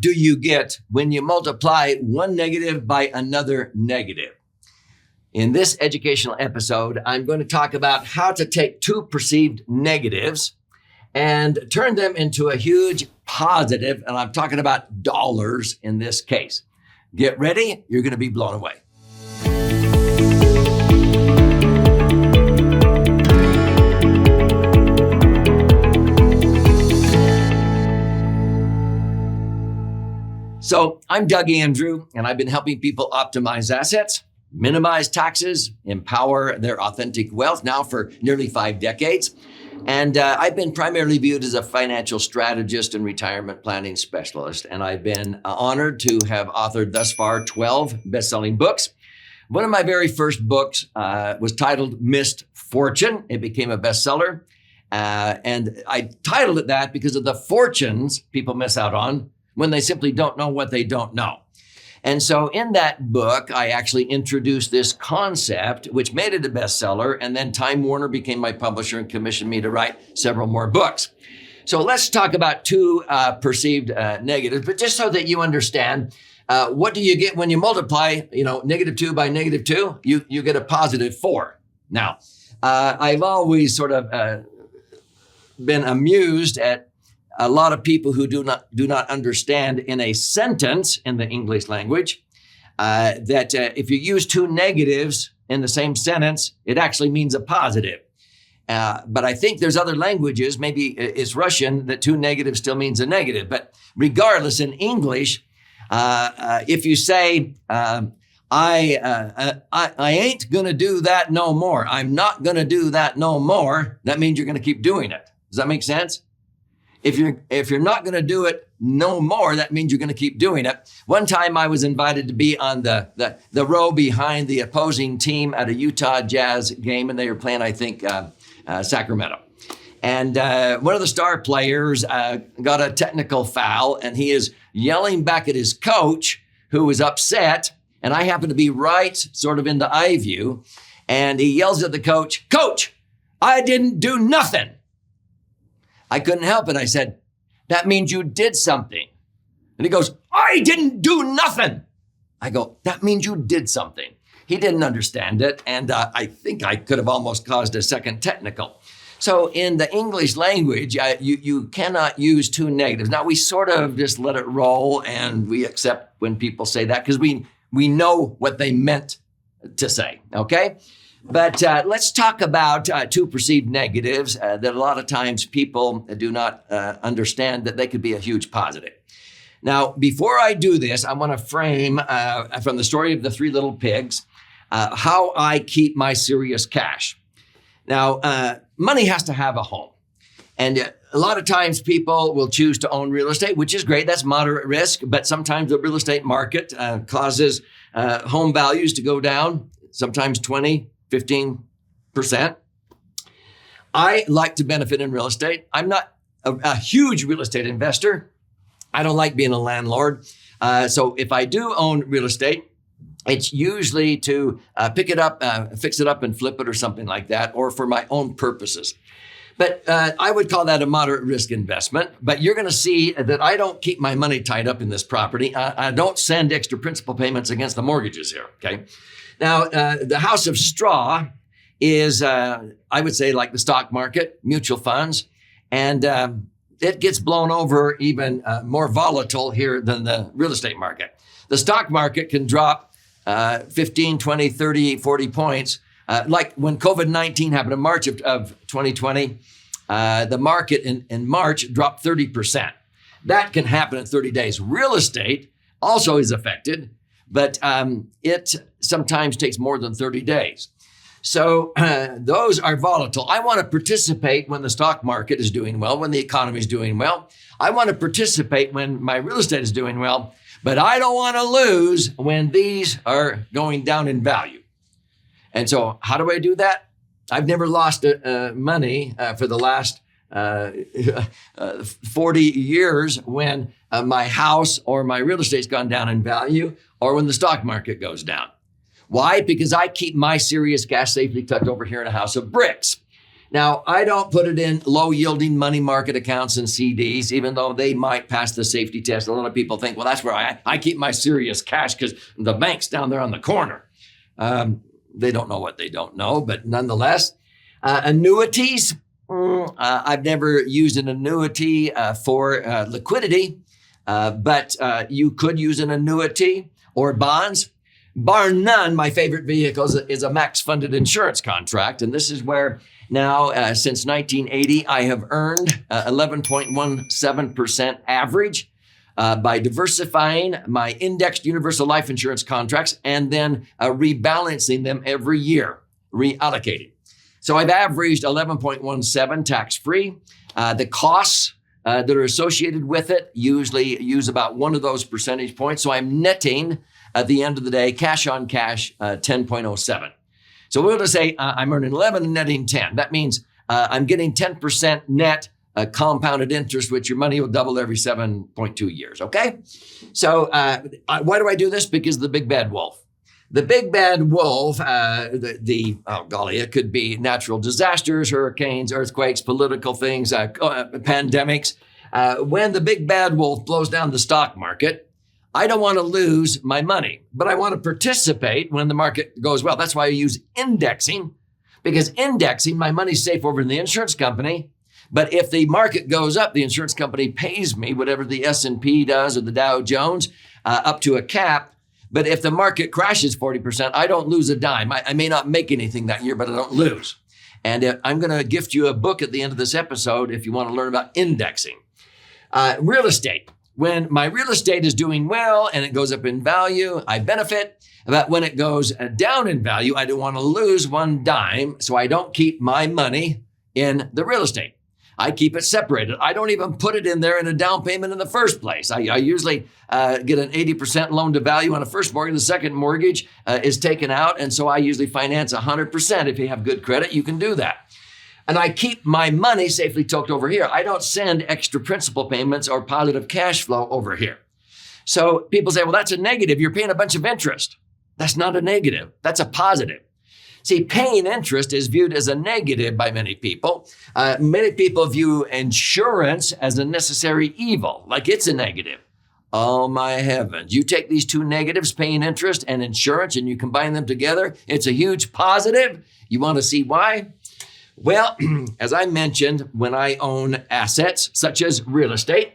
do you get when you multiply one negative by another negative? In this educational episode, I'm going to talk about how to take two perceived negatives and turn them into a huge positive, and I'm talking about dollars in this case. Get ready, you're going to be blown away. So I'm Doug Andrew, and I've been helping people optimize assets, minimize taxes, empower their authentic wealth now for nearly 5 decades. And I've been primarily viewed as a financial strategist and retirement planning specialist. And I've been honored to have authored thus far 12 best-selling books. One of my very first books was titled Missed Fortune. It became a bestseller. And I titled it that because of the fortunes people miss out on when they simply don't know what they don't know. And so in that book, I actually introduced this concept, which made it a bestseller. And then Time Warner became my publisher and commissioned me to write several more books. So let's talk about two perceived negatives, but just so that you understand, what do you get when you multiply, -2 by -2? You get a +4. Now, I've always sort of been amused at a lot of people who do not understand in a sentence in the English language that if you use two negatives in the same sentence, it actually means a positive. But I think there's other languages, maybe it's Russian, that two negatives still means a negative. But regardless, in English, if you say, I ain't gonna do that no more, I'm not gonna do that no more, that means you're gonna keep doing it. Does that make sense? If you're not going to do it no more, that means you're going to keep doing it. One time I was invited to be on the row behind the opposing team at a Utah Jazz game, and they were playing, I think, Sacramento. And one of the star players got a technical foul, and he is yelling back at his coach, who was upset. And I happened to be right sort of in the eye view. And he yells at the coach, "Coach, I didn't do nothing." I couldn't help it. I said, "That means you did something." And he goes, "I didn't do nothing." I go, "That means you did something." He didn't understand it. And I think I could have almost caused a second technical. So in the English language, you cannot use two negatives. Now, we sort of just let it roll and we accept when people say that because we know what they meant to say, okay? But let's talk about two perceived negatives that a lot of times people do not understand that they could be a huge positive. Now, before I do this, I want to frame from the story of the 3 little pigs, how I keep my serious cash. Now, money has to have a home. And a lot of times people will choose to own real estate, which is great. That's moderate risk. But sometimes the real estate market causes home values to go down, sometimes 15%. I like to benefit in real estate. I'm not a huge real estate investor. I don't like being a landlord. So if I do own real estate, it's usually to pick it up, fix it up and flip it or something like that, or for my own purposes. But I would call that a moderate risk investment. But you're going to see that I don't keep my money tied up in this property. I don't send extra principal payments against the mortgages here, okay? Now, the house of straw is, I would say, like the stock market, mutual funds, and it gets blown over even more volatile here than the real estate market. The stock market can drop 15, 20, 30, 40 points. Like when COVID-19 happened in March of 2020, the market in March dropped 30%. That can happen in 30 days. Real estate also is affected, but it sometimes takes more than 30 days. So those are volatile. I want to participate when the stock market is doing well, when the economy is doing well. I want to participate when my real estate is doing well, but I don't want to lose when these are going down in value. And so how do I do that? I've never lost money for the last 40 years when my house or my real estate's gone down in value or when the stock market goes down. Why? Because I keep my serious cash safely tucked over here in a house of bricks. Now, I don't put it in low-yielding money market accounts and CDs, even though they might pass the safety test. A lot of people think, well, that's where I keep my serious cash because the bank's down there on the corner. They don't know what they don't know, but nonetheless, annuities. I've never used an annuity for liquidity, but you could use an annuity or bonds. Bar none, my favorite vehicle is a max-funded insurance contract, and this is where now, since 1980, I have earned 11.17% average by diversifying my indexed universal life insurance contracts and then rebalancing them every year, reallocating. So I've averaged 11.17 tax-free. The costs that are associated with it usually use about one of those percentage points. So I'm netting at the end of the day, cash on cash, 10.07. So we'll just say I'm earning 11 and netting 10. That means I'm getting 10% net compounded interest, which your money will double every 7.2 years, okay? So why do I do this? Because of the big bad wolf. The big bad wolf, it could be natural disasters, hurricanes, earthquakes, political things, pandemics. When the big bad wolf blows down the stock market, I don't want to lose my money, but I want to participate when the market goes well. That's why I use indexing, because indexing, my money's safe over in the insurance company. But if the market goes up, the insurance company pays me whatever the S&P does or the Dow Jones up to a cap. But if the market crashes 40%, I don't lose a dime. I may not make anything that year, but I don't lose. And I'm going to gift you a book at the end of this episode if you want to learn about indexing. Real estate. When my real estate is doing well and it goes up in value, I benefit. But when it goes down in value, I don't want to lose one dime. So I don't keep my money in the real estate. I keep it separated. I don't even put it in there in a down payment in the first place. I usually get an 80% loan to value on a first mortgage. The second mortgage is taken out. And so I usually finance 100%. If you have good credit, you can do that. And I keep my money safely tucked over here. I don't send extra principal payments or positive cash flow over here. So people say, well, that's a negative. You're paying a bunch of interest. That's not a negative. That's a positive. See, paying interest is viewed as a negative by many people. Many people view insurance as a necessary evil, like it's a negative. Oh my heavens. You take these two negatives, paying interest and insurance, and you combine them together, it's a huge positive. You want to see why? Well, as I mentioned, when I own assets such as real estate,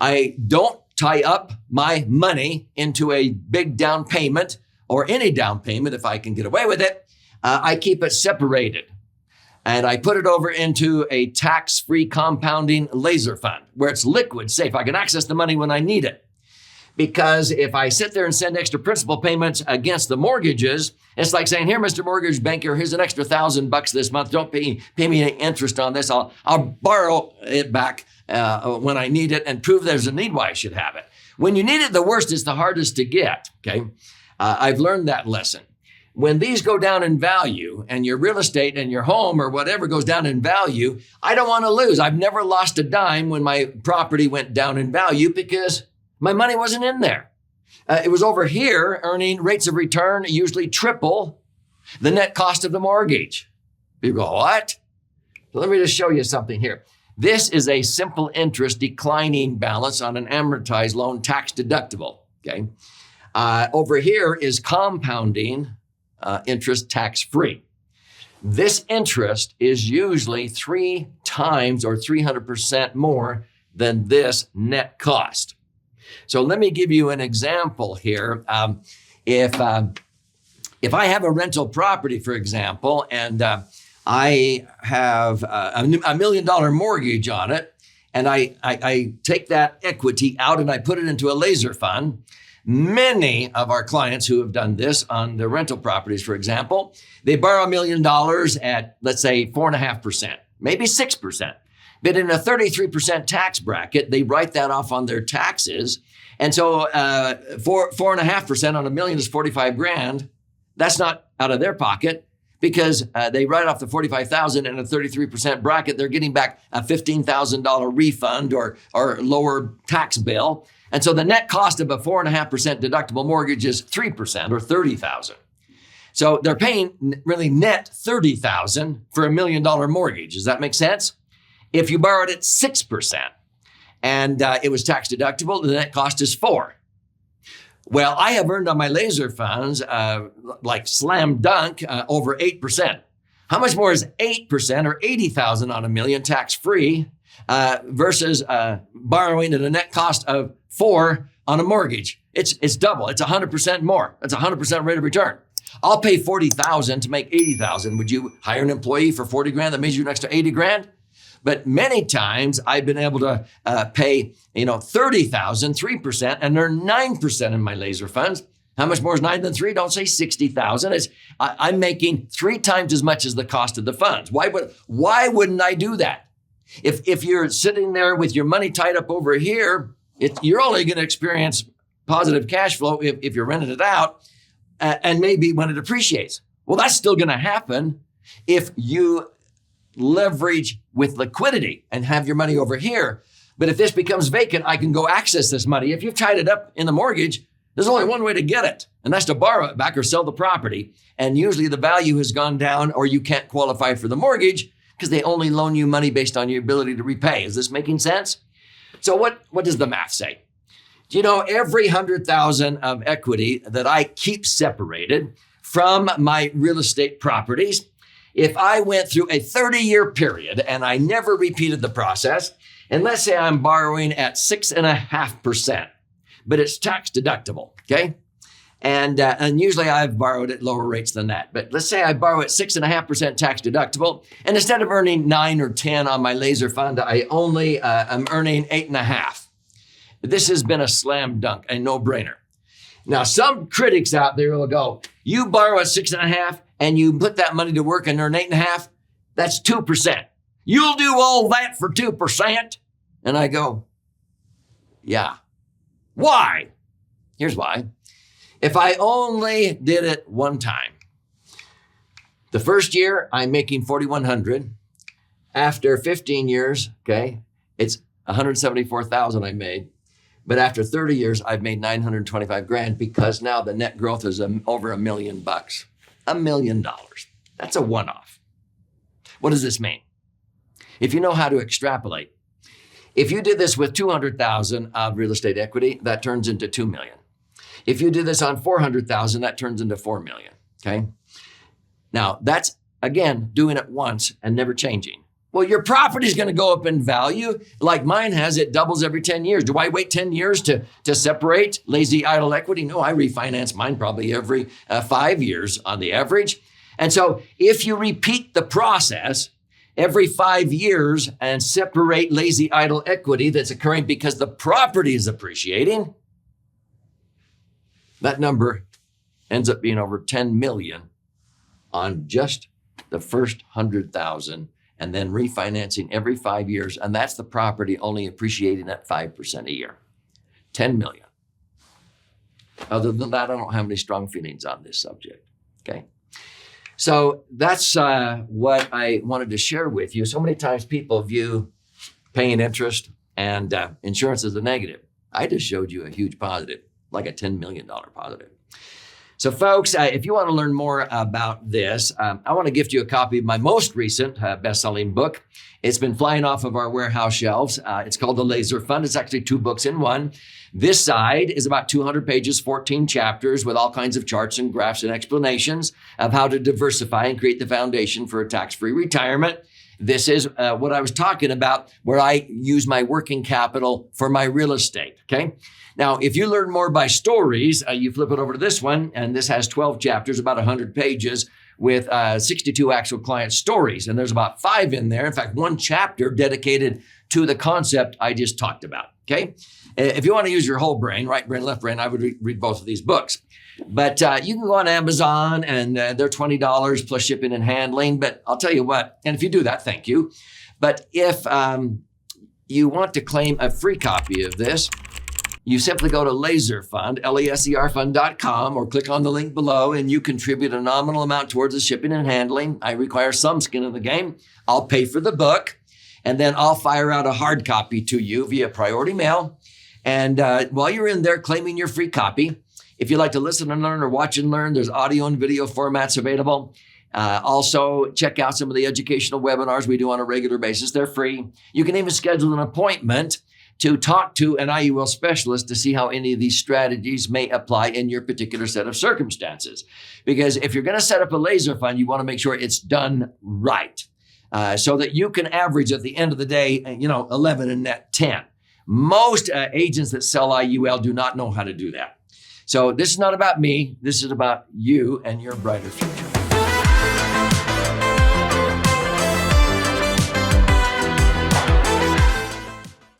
I don't tie up my money into a big down payment or any down payment if I can get away with it. I keep it separated and I put it over into a tax-free compounding laser fund where it's liquid, safe. I can access the money when I need it. Because if I sit there and send extra principal payments against the mortgages, it's like saying, here, Mr. Mortgage Banker, here's an extra $1,000 this month. Don't pay me any interest on this. I'll borrow it back when I need it and prove there's a need why I should have it. When you need it the worst, it's the hardest to get, okay? I've learned that lesson. When these go down in value and your real estate and your home or whatever goes down in value, I don't want to lose. I've never lost a dime when my property went down in value because my money wasn't in there. It was over here earning rates of return usually triple the net cost of the mortgage. People go, what? Let me just show you something here. This is a simple interest declining balance on an amortized loan, tax deductible, okay? Over here is compounding interest tax-free. This interest is usually 3 times or 300% more than this net cost. So let me give you an example here. If I have a rental property, for example, and I have a $1 million mortgage on it, and I take that equity out and I put it into a laser fund, many of our clients who have done this on their rental properties, for example, they borrow $1 million at, let's say, 4.5%, maybe 6%. But in a 33% tax bracket, they write that off on their taxes. And so 4.5% on $1 million is 45 grand. That's not out of their pocket because they write off the 45,000 in a 33% bracket. They're getting back a $15,000 refund or lower tax bill. And so the net cost of a 4.5% deductible mortgage is 3% or 30,000. So they're paying really net $30,000 for $1 million mortgage. Does that make sense? If you borrowed at 6% and it was tax deductible, the net cost is 4%. Well, I have earned on my laser funds, like slam dunk, over 8%. How much more is 8% or 80,000 on $1 million tax-free versus borrowing at a net cost of 4% on a mortgage? It's double. It's 100% more. That's 100% rate of return. I'll pay 40,000 to make 80,000. Would you hire an employee for 40 grand that means you an extra 80 grand? But many times I've been able to pay, 30,000, 3%, and earn 9% in my laser funds. How much more is 9 than 3? Don't say 60,000. I'm making 3 times as much as the cost of the funds. Why wouldn't I do that? If you're sitting there with your money tied up over here, you're only going to experience positive cash flow if you're renting it out, and maybe when it appreciates. Well, that's still going to happen if you leverage with liquidity and have your money over here. But if this becomes vacant, I can go access this money. If you've tied it up in the mortgage, there's only one way to get it, and that's to borrow it back or sell the property. And usually the value has gone down, or you can't qualify for the mortgage because they only loan you money based on your ability to repay. Is this making sense? So what does the math say? Do you know every 100,000 of equity that I keep separated from my real estate properties, if I went through a 30-year period and I never repeated the process, and let's say I'm borrowing at 6.5%, but it's tax deductible, okay? And usually I've borrowed at lower rates than that. But let's say I borrow at 6.5% tax deductible, and instead of earning 9 or 10 on my laser fund, I only am earning 8.5. This has been a slam dunk, a no-brainer. Now, some critics out there will go, you borrow at 6.5 and you put that money to work and earn 8.5, that's 2%. You'll do all that for 2%? And I go, yeah. Why? Here's why. If I only did it one time, the first year I'm making $4,100. After 15 years, okay, it's $174,000 I made. But after 30 years, I've made $925,000 because now the net growth is over $1 million. $1 million. That's a one-off. What does this mean? If you know how to extrapolate, if you did this with 200,000 of real estate equity, that turns into 2 million. If you did this on 400,000, that turns into 4 million. Okay. Now that's again doing it once and never changing. Well, your property is going to go up in value like mine has. It doubles every 10 years. Do I wait 10 years to separate lazy idle equity? No, I refinance mine probably every 5 years on the average. And so if you repeat the process every 5 years and separate lazy idle equity that's occurring because the property is appreciating, that number ends up being over 10 million on just the first 100,000 and then refinancing every 5 years. And that's the property only appreciating at 5% a year, 10 million. Other than that, I don't have any strong feelings on this subject. Okay. So that's what I wanted to share with you. So many times people view paying interest and insurance as a negative. I just showed you a huge positive, like a $10 million positive. So folks, if you want to learn more about this, I want to gift you a copy of my most recent best-selling book. It's been flying off of our warehouse shelves. It's called The Laser Fund. It's actually 2 books in one. This side is about 200 pages, 14 chapters with all kinds of charts and graphs and explanations of how to diversify and create the foundation for a tax-free retirement. This is what I was talking about, where I use my working capital for my real estate, okay? Now, if you learn more by stories, you flip it over to this one, and this has 12 chapters, about 100 pages, with 62 actual client stories. And there's about 5 in there. In fact, 1 chapter dedicated to the concept I just talked about, okay? If you want to use your whole brain, right brain, left brain, I would read both of these books. But you can go on Amazon, and they're $20 plus shipping and handling. But I'll tell you what, and if you do that, thank you. But if you want to claim a free copy of this, you simply go to laserfund, laserfund.com, or click on the link below, and you contribute a nominal amount towards the shipping and handling. I require some skin in the game. I'll pay for the book, and then I'll fire out a hard copy to you via priority mail. And while you're in there claiming your free copy, if you like to listen and learn or watch and learn, there's audio and video formats available. Also, check out some of the educational webinars we do on a regular basis. They're free. You can even schedule an appointment to talk to an IUL specialist to see how any of these strategies may apply in your particular set of circumstances. Because if you're going to set up a laser fund, you want to make sure it's done right so that you can average at the end of the day, 11 and net 10. Most agents that sell IUL do not know how to do that. So this is not about me. This is about you and your brighter future.